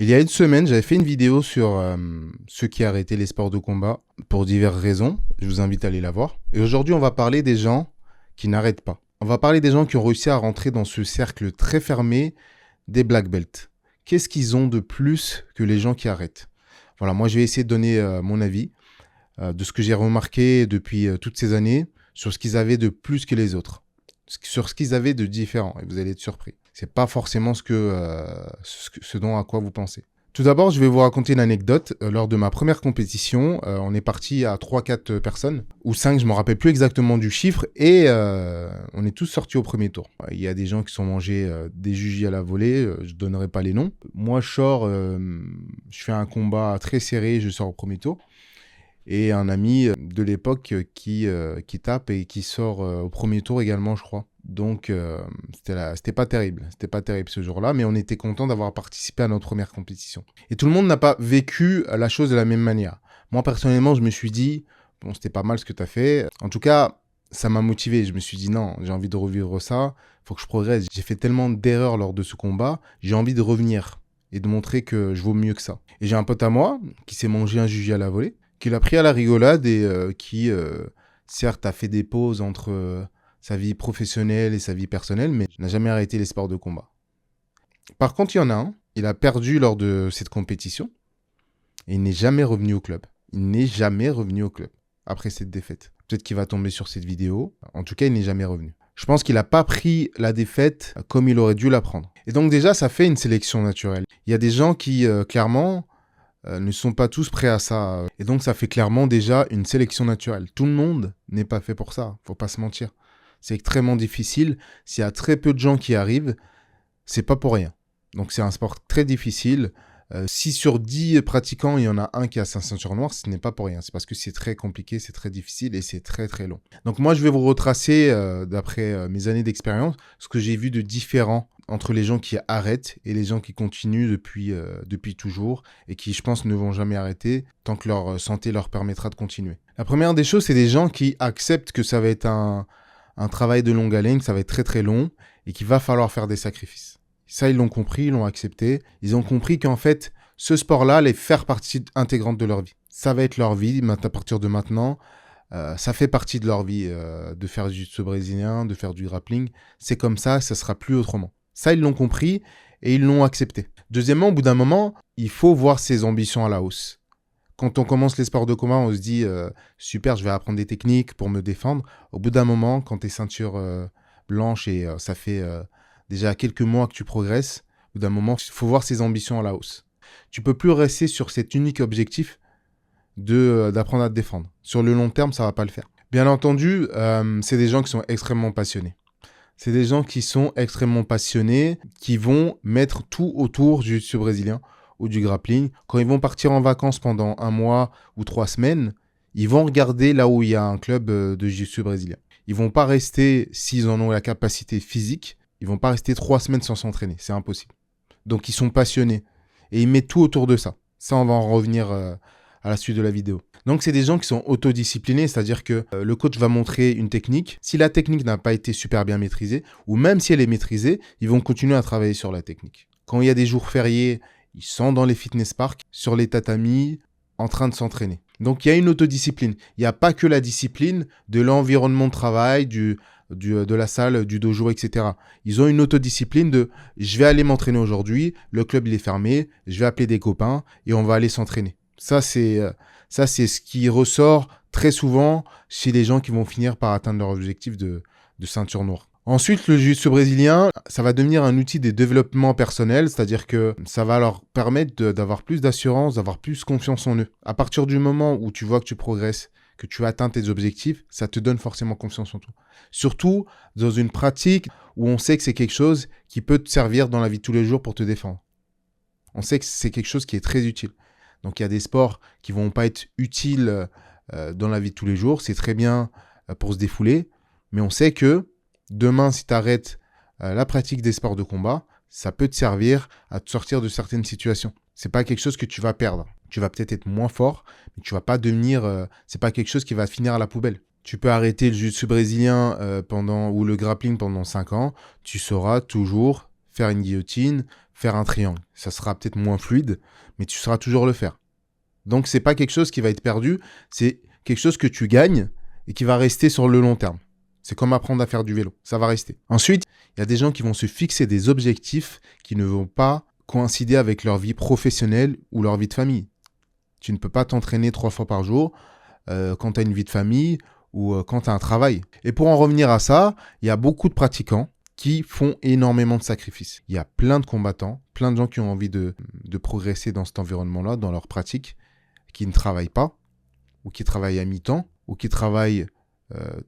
Il y a une semaine, j'avais fait une vidéo sur ceux qui arrêtaient les sports de combat pour diverses raisons. Je vous invite à aller la voir. Et aujourd'hui, on va parler des gens qui n'arrêtent pas. On va parler des gens qui ont réussi à rentrer dans ce cercle très fermé des black belts. Qu'est-ce qu'ils ont de plus que les gens qui arrêtent? Voilà, moi je vais essayer de donner mon avis de ce que j'ai remarqué depuis toutes ces années sur ce qu'ils avaient de plus que les autres, sur ce qu'ils avaient de différent. Et vous allez être surpris. C'est pas forcément ce dont à quoi vous pensez. Tout d'abord, je vais vous raconter une anecdote. Lors de ma première compétition, on est parti à 3-4 personnes, ou 5, je ne me rappelle plus exactement du chiffre, et on est tous sortis au premier tour. Il y a des gens qui sont mangés des jujis à la volée, je ne donnerai pas les noms. Moi, je sors, je fais un combat très serré, je sors au premier tour. Et un ami de l'époque qui tape et qui sort au premier tour également, je crois. Donc, c'était pas terrible. C'était pas terrible ce jour-là, mais on était content d'avoir participé à notre première compétition. Et tout le monde n'a pas vécu la chose de la même manière. Moi, personnellement, je me suis dit, bon, c'était pas mal ce que tu as fait. En tout cas, ça m'a motivé. Je me suis dit, non, j'ai envie de revivre ça. Il faut que je progresse. J'ai fait tellement d'erreurs lors de ce combat. J'ai envie de revenir et de montrer que je vaux mieux que ça. Et j'ai un pote à moi qui s'est mangé un jujui à la volée, qui l'a pris à la rigolade et qui, certes, a fait des pauses entre sa vie professionnelle et sa vie personnelle, mais n'a jamais arrêté les sports de combat. Par contre, il y en a un, il a perdu lors de cette compétition et il n'est jamais revenu au club. Il n'est jamais revenu au club après cette défaite. Peut-être qu'il va tomber sur cette vidéo. En tout cas, il n'est jamais revenu. Je pense qu'il n'a pas pris la défaite comme il aurait dû la prendre. Et donc déjà, ça fait une sélection naturelle. Il y a des gens qui, clairement, ne sont pas tous prêts à ça. Et donc, ça fait clairement déjà une sélection naturelle. Tout le monde n'est pas fait pour ça. Faut pas se mentir. C'est extrêmement difficile. S'il y a très peu de gens qui arrivent, c'est pas pour rien. Donc, c'est un sport très difficile. 6 sur 10 pratiquants, il y en a un qui a sa ceinture noire, ce n'est pas pour rien. C'est parce que c'est très compliqué, c'est très difficile et c'est très très long. Donc moi, je vais vous retracer, d'après mes années d'expérience, ce que j'ai vu de différent entre les gens qui arrêtent et les gens qui continuent depuis toujours et qui, je pense, ne vont jamais arrêter tant que leur santé leur permettra de continuer. La première des choses, c'est des gens qui acceptent que ça va être un travail de longue haleine, que ça va être très très long et qu'il va falloir faire des sacrifices. Ça, ils l'ont compris, ils l'ont accepté. Ils ont compris qu'en fait, ce sport-là allait faire partie intégrante de leur vie. Ça va être leur vie à partir de maintenant. Ça fait partie de leur vie de faire du jiu-jitsu brésilien, de faire du grappling. C'est comme ça sera plus autrement. Ça, ils l'ont compris et ils l'ont accepté. Deuxièmement, au bout d'un moment, il faut voir ses ambitions à la hausse. Quand on commence les sports de combat, on se dit super, je vais apprendre des techniques pour me défendre. Au bout d'un moment, quand tu es ceinture blanche et ça fait déjà quelques mois que tu progresses, au bout d'un moment, il faut voir ses ambitions à la hausse. Tu peux plus rester sur cet unique objectif d'apprendre à te défendre. Sur le long terme, ça va pas le faire. Bien entendu, c'est des gens qui sont extrêmement passionnés. C'est des gens qui sont extrêmement passionnés, qui vont mettre tout autour du jiu-jitsu brésilien ou du grappling. Quand ils vont partir en vacances pendant 1 mois ou 3 semaines, ils vont regarder là où il y a un club de jiu-jitsu brésilien. Ils vont pas rester, s'ils en ont la capacité physique, ils vont pas rester 3 semaines sans s'entraîner. C'est impossible. Donc, ils sont passionnés. Et ils mettent tout autour de ça. Ça, on va en revenir à la suite de la vidéo. Donc, c'est des gens qui sont autodisciplinés, c'est-à-dire que le coach va montrer une technique. Si la technique n'a pas été super bien maîtrisée, ou même si elle est maîtrisée, ils vont continuer à travailler sur la technique. Quand il y a des jours fériés, ils sont dans les fitness parks, sur les tatamis, en train de s'entraîner. Donc, il y a une autodiscipline. Il n'y a pas que la discipline de l'environnement de travail, de la salle, du dojo, etc. Ils ont une autodiscipline de « je vais aller m'entraîner aujourd'hui, le club il est fermé, je vais appeler des copains et on va aller s'entraîner ». Ça, c'est ce qui ressort très souvent chez les gens qui vont finir par atteindre leur objectif de ceinture noire. Ensuite, le jiu-jitsu brésilien, ça va devenir un outil de développement personnel, c'est-à-dire que ça va leur permettre d'avoir plus d'assurance, d'avoir plus confiance en eux. À partir du moment où tu vois que tu progresses, que tu atteins tes objectifs, ça te donne forcément confiance en toi. Surtout dans une pratique où on sait que c'est quelque chose qui peut te servir dans la vie de tous les jours pour te défendre. On sait que c'est quelque chose qui est très utile. Donc il y a des sports qui vont pas être utiles dans la vie de tous les jours. C'est très bien pour se défouler. Mais on sait que demain, si tu arrêtes la pratique des sports de combat, ça peut te servir à te sortir de certaines situations. C'est pas quelque chose que tu vas perdre. Tu vas peut-être être moins fort, mais tu vas pas devenir... c'est pas quelque chose qui va finir à la poubelle. Tu peux arrêter le jiu-jitsu brésilien ou le grappling pendant 5 ans. Tu sauras toujours faire une guillotine, faire un triangle. Ça sera peut-être moins fluide, mais tu sauras toujours le faire. Donc, c'est pas quelque chose qui va être perdu, c'est quelque chose que tu gagnes et qui va rester sur le long terme. C'est comme apprendre à faire du vélo, ça va rester. Ensuite, il y a des gens qui vont se fixer des objectifs qui ne vont pas coïncider avec leur vie professionnelle ou leur vie de famille. Tu ne peux pas t'entraîner 3 fois par jour quand tu as une vie de famille ou quand tu as un travail. Et pour en revenir à ça, il y a beaucoup de pratiquants qui font énormément de sacrifices. Il y a plein de combattants, plein de gens qui ont envie de progresser dans cet environnement-là, dans leur pratique, qui ne travaillent pas, ou qui travaillent à mi-temps, ou qui travaillent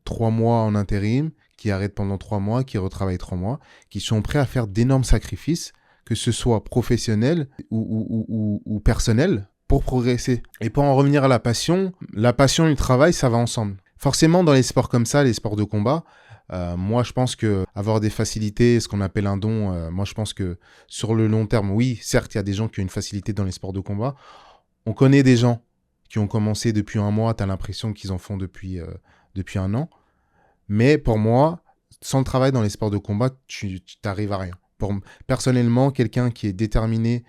3 mois en intérim, qui arrêtent pendant 3 mois, qui retravaillent 3 mois, qui sont prêts à faire d'énormes sacrifices, que ce soit professionnel ou personnel, pour progresser. Et pour en revenir à la passion et le travail, ça va ensemble. Forcément, dans les sports comme ça, les sports de combat, moi, je pense que avoir des facilités, ce qu'on appelle un don, moi, je pense que sur le long terme, oui, certes, il y a des gens qui ont une facilité dans les sports de combat. On connaît des gens qui ont commencé depuis 1 mois, tu as l'impression qu'ils en font depuis 1 an. Mais pour moi, sans le travail dans les sports de combat, tu t'arrives à rien. Personnellement, quelqu'un qui est déterminé,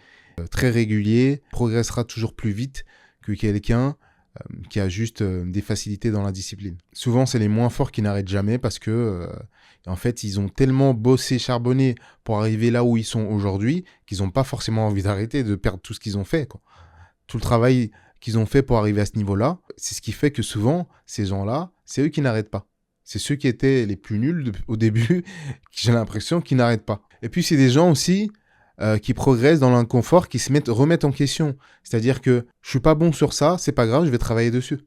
très régulier, progressera toujours plus vite que quelqu'un qui a juste des facilités dans la discipline. Souvent, c'est les moins forts qui n'arrêtent jamais parce que, en fait, ils ont tellement bossé, charbonné pour arriver là où ils sont aujourd'hui qu'ils n'ont pas forcément envie d'arrêter, de perdre tout ce qu'ils ont fait, quoi. Tout le travail qu'ils ont fait pour arriver à ce niveau-là, c'est ce qui fait que souvent, ces gens-là, c'est eux qui n'arrêtent pas. C'est ceux qui étaient les plus nuls au début, j'ai l'impression, qui n'arrêtent pas. Et puis, c'est des gens aussi qui progressent dans l'inconfort, qui remettent en question. C'est-à-dire que je suis pas bon sur ça, c'est pas grave, je vais travailler dessus.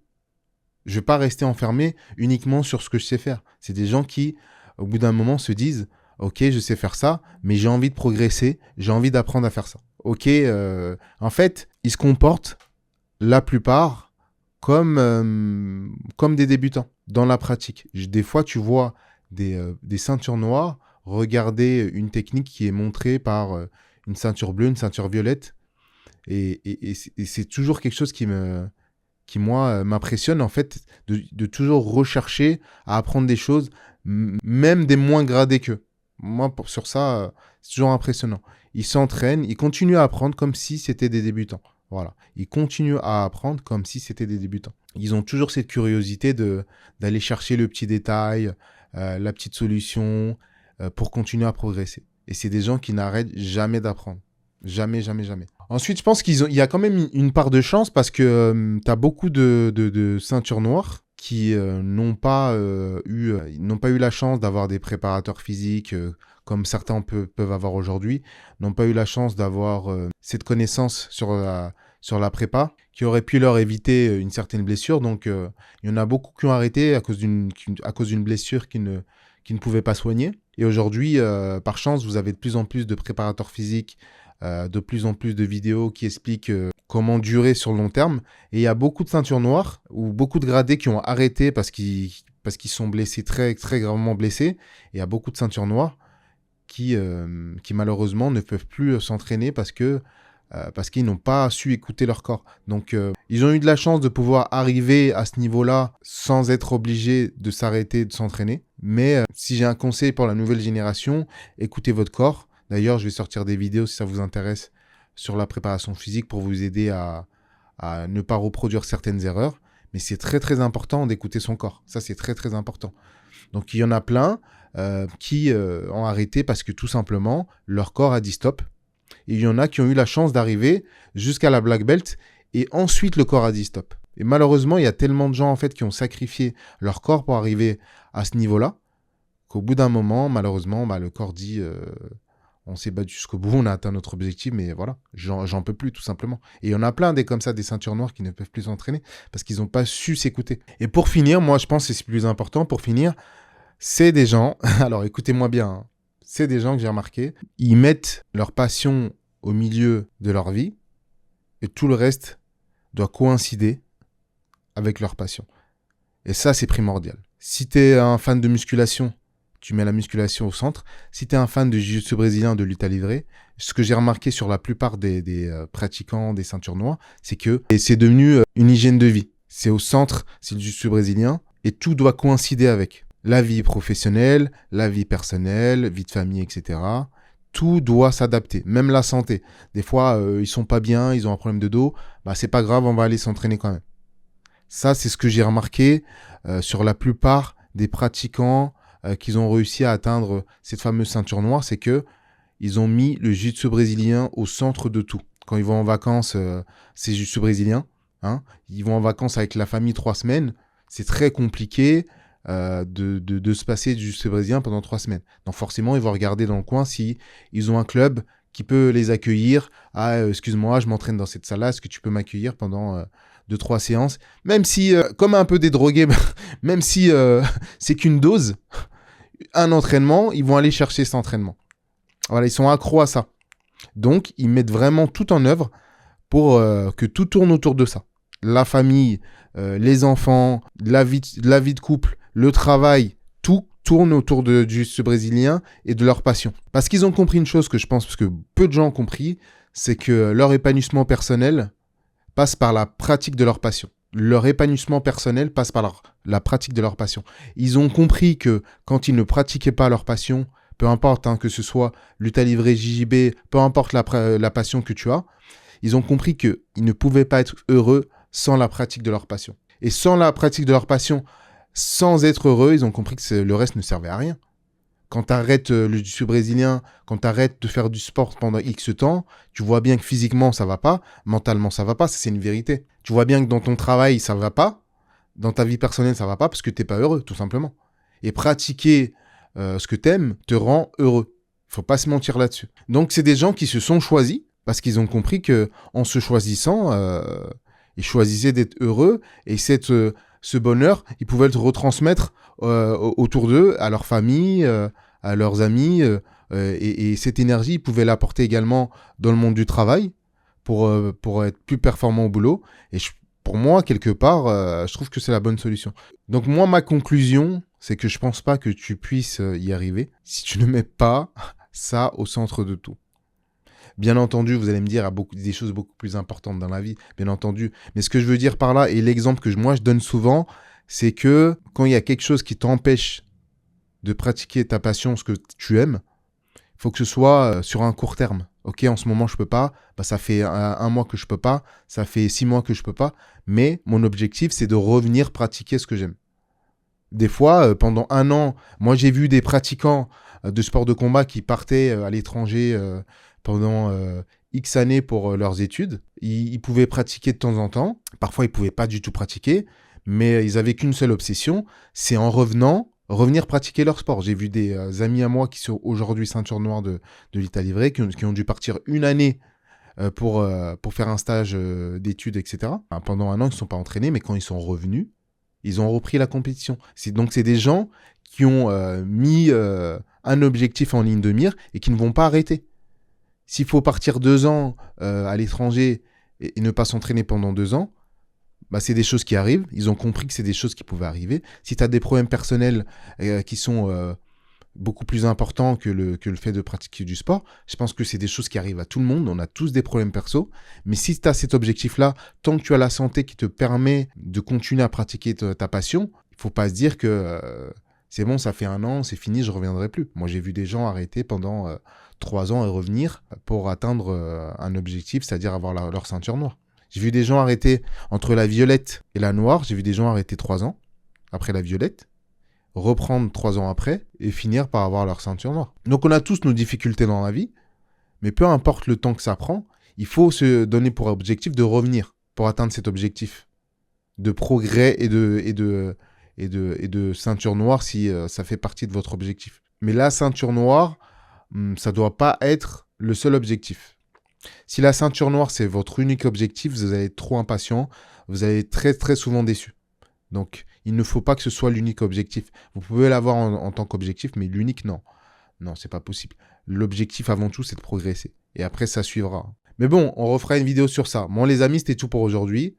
Je vais pas rester enfermé uniquement sur ce que je sais faire. C'est des gens qui, au bout d'un moment, se disent « Ok, je sais faire ça, mais j'ai envie de progresser, j'ai envie d'apprendre à faire ça. » Ok, en fait, ils se comportent, la plupart, comme des débutants dans la pratique. Des fois, tu vois des ceintures noires regarder une technique qui est montrée par une ceinture bleue, une ceinture violette. Et c'est toujours quelque chose qui moi, m'impressionne, en fait, de toujours rechercher à apprendre des choses, même des moins gradés qu'eux. Moi, sur ça, c'est toujours impressionnant. Ils s'entraînent, ils continuent à apprendre comme si c'était des débutants. Voilà. Ils continuent à apprendre comme si c'était des débutants. Ils ont toujours cette curiosité d'aller chercher le petit détail, la petite solution, pour continuer à progresser. Et c'est des gens qui n'arrêtent jamais d'apprendre. Jamais, jamais, jamais. Ensuite, je pense qu'il y a quand même une part de chance parce que tu as beaucoup de ceintures noires qui n'ont pas eu la chance d'avoir des préparateurs physiques comme certains peuvent avoir aujourd'hui, n'ont pas eu la chance d'avoir cette connaissance sur la prépa qui aurait pu leur éviter une certaine blessure. Donc, il y en a beaucoup qui ont arrêté à cause d'une blessure qui ne pouvaient pas soigner. Et aujourd'hui, par chance, vous avez de plus en plus de préparateurs physiques, de plus en plus de vidéos qui expliquent comment durer sur le long terme. Et il y a beaucoup de ceintures noires ou beaucoup de gradés qui ont arrêté parce qu'ils sont blessés, très, très gravement blessés. Et il y a beaucoup de ceintures noires qui malheureusement ne peuvent plus s'entraîner parce qu'ils n'ont pas su écouter leur corps. Donc, ils ont eu de la chance de pouvoir arriver à ce niveau-là sans être obligés de s'arrêter de s'entraîner. Mais si j'ai un conseil pour la nouvelle génération, écoutez votre corps. D'ailleurs, je vais sortir des vidéos si ça vous intéresse sur la préparation physique pour vous aider à ne pas reproduire certaines erreurs. Mais c'est très, très important d'écouter son corps. Ça, c'est très, très important. Donc, il y en a plein qui ont arrêté parce que tout simplement, leur corps a dit stop. Et il y en a qui ont eu la chance d'arriver jusqu'à la black belt et ensuite le corps a dit stop. Et malheureusement, il y a tellement de gens en fait qui ont sacrifié leur corps pour arriver à ce niveau-là qu'au bout d'un moment, malheureusement, le corps dit on s'est battu jusqu'au bout, on a atteint notre objectif, mais voilà, j'en peux plus tout simplement. Et il y en a plein comme ça, des ceintures noires qui ne peuvent plus s'entraîner parce qu'ils n'ont pas su s'écouter. Et pour finir, moi je pense que c'est le plus important, pour finir, c'est des gens, alors écoutez-moi bien, hein, c'est des gens que j'ai remarqué, ils mettent leur passion au milieu de leur vie et tout le reste doit coïncider avec leur passion. Et ça, c'est primordial. Si tu es un fan de musculation, tu mets la musculation au centre. Si tu es un fan de jiu-jitsu brésilien, de lutte à livrer, ce que j'ai remarqué sur la plupart des pratiquants des ceintures noires, c'est que c'est devenu une hygiène de vie. C'est au centre, c'est le jiu-jitsu brésilien et tout doit coïncider avec. La vie professionnelle, la vie personnelle, vie de famille, etc. Tout doit s'adapter, même la santé. Des fois, ils sont pas bien, ils ont un problème de dos. Bah, c'est pas grave, on va aller s'entraîner quand même. Ça, c'est ce que j'ai remarqué sur la plupart des pratiquants qui ont réussi à atteindre cette fameuse ceinture noire, c'est que ils ont mis le jiu-jitsu brésilien au centre de tout. Quand ils vont en vacances, c'est jiu-jitsu brésilien. Hein, ils vont en vacances avec la famille 3 semaines. C'est très compliqué de se passer du jiu-jitsu brésilien pendant 3 semaines. Donc forcément, ils vont regarder dans le coin si ils ont un club qui peut les accueillir. Ah, excuse-moi, je m'entraîne dans cette salle-là. Est-ce que tu peux m'accueillir pendant 2-3 séances? Même si, comme un peu des drogués, même si c'est qu'une dose, un entraînement, ils vont aller chercher cet entraînement. Voilà, ils sont accros à ça. Donc, ils mettent vraiment tout en œuvre pour que tout tourne autour de ça. La famille, les enfants, la vie de couple, le travail, tout tourne autour du jiu-jitsu brésilien et de leur passion. Parce qu'ils ont compris une chose que je pense, parce que peu de gens ont compris, c'est que leur épanouissement personnel passe par la pratique de leur passion. Leur épanouissement personnel passe par la pratique de leur passion. Ils ont compris que quand ils ne pratiquaient pas leur passion, peu importe, hein, que ce soit lutte à livrer, JJB, peu importe la passion que tu as, ils ont compris qu'ils ne pouvaient pas être heureux sans la pratique de leur passion. Et sans la pratique de leur passion, sans être heureux, ils ont compris que le reste ne servait à rien. Quand tu arrêtes le jiu-jitsu brésilien, quand tu arrêtes de faire du sport pendant X temps, tu vois bien que physiquement, ça va pas, mentalement, ça va pas, c'est une vérité. Tu vois bien que dans ton travail, ça va pas, dans ta vie personnelle, ça va pas, parce que tu n'es pas heureux, tout simplement. Et pratiquer ce que tu aimes te rend heureux. Faut pas se mentir là-dessus. Donc, c'est des gens qui se sont choisis, parce qu'ils ont compris qu'en se choisissant, ils choisissaient d'être heureux, et ce bonheur, ils pouvaient le retransmettre autour d'eux, à leur famille, à leurs amis, et cette énergie, ils pouvaient l'apporter également dans le monde du travail pour être plus performant au boulot. Et pour moi, quelque part, je trouve que c'est la bonne solution. Donc moi, ma conclusion, c'est que je pense pas que tu puisses y arriver si tu ne mets pas ça au centre de tout. Bien entendu, vous allez me dire, il y a des choses beaucoup plus importantes dans la vie, bien entendu. Mais ce que je veux dire par là, et l'exemple que moi je donne souvent, c'est que quand il y a quelque chose qui t'empêche de pratiquer ta passion, ce que tu aimes, il faut que ce soit sur un court terme. Ok, en ce moment je peux pas, bah, ça fait un mois que je peux pas, ça fait 6 mois que je peux pas, mais mon objectif c'est de revenir pratiquer ce que j'aime. Des fois, pendant 1 an, moi j'ai vu des pratiquants de sport de combat qui partaient à l'étranger pendant X années pour leurs études. Ils pouvaient pratiquer de temps en temps. Parfois, ils ne pouvaient pas du tout pratiquer, mais ils n'avaient qu'une seule obsession, c'est en revenant, revenir pratiquer leur sport. J'ai vu des amis à moi qui sont aujourd'hui ceinture noire de lutte à livrer, qui ont dû partir 1 année pour faire un stage d'études, etc. Pendant 1 an, ils ne se sont pas entraînés, mais quand ils sont revenus, ils ont repris la compétition. Donc, c'est des gens qui ont mis un objectif en ligne de mire et qui ne vont pas arrêter. S'il faut partir 2 ans à l'étranger et ne pas s'entraîner pendant 2 ans, bah, c'est des choses qui arrivent. Ils ont compris que c'est des choses qui pouvaient arriver. Si tu as des problèmes personnels qui sont beaucoup plus importants que le fait de pratiquer du sport, je pense que c'est des choses qui arrivent à tout le monde. On a tous des problèmes perso. Mais si tu as cet objectif-là, tant que tu as la santé qui te permet de continuer à pratiquer ta passion, il ne faut pas se dire que c'est bon, ça fait 1 an, c'est fini, je ne reviendrai plus. Moi, j'ai vu des gens arrêter pendant 3 ans et revenir pour atteindre un objectif, c'est-à-dire avoir leur ceinture noire. J'ai vu des gens arrêter entre la violette et la noire. J'ai vu des gens arrêter 3 ans après la violette, reprendre 3 ans après et finir par avoir leur ceinture noire. Donc on a tous nos difficultés dans la vie, mais peu importe le temps que ça prend, il faut se donner pour objectif de revenir pour atteindre cet objectif de progrès et de ceinture noire si ça fait partie de votre objectif. Mais la ceinture noire, ça ne doit pas être le seul objectif. Si la ceinture noire, c'est votre unique objectif, vous allez être trop impatient, vous allez être très très souvent déçu. Donc, il ne faut pas que ce soit l'unique objectif. Vous pouvez l'avoir en tant qu'objectif, mais l'unique, non. Non, c'est pas possible. L'objectif, avant tout, c'est de progresser. Et après, ça suivra. Mais bon, on refera une vidéo sur ça. Bon, les amis, c'était tout pour aujourd'hui.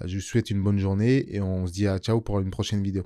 Je vous souhaite une bonne journée et on se dit à ciao pour une prochaine vidéo.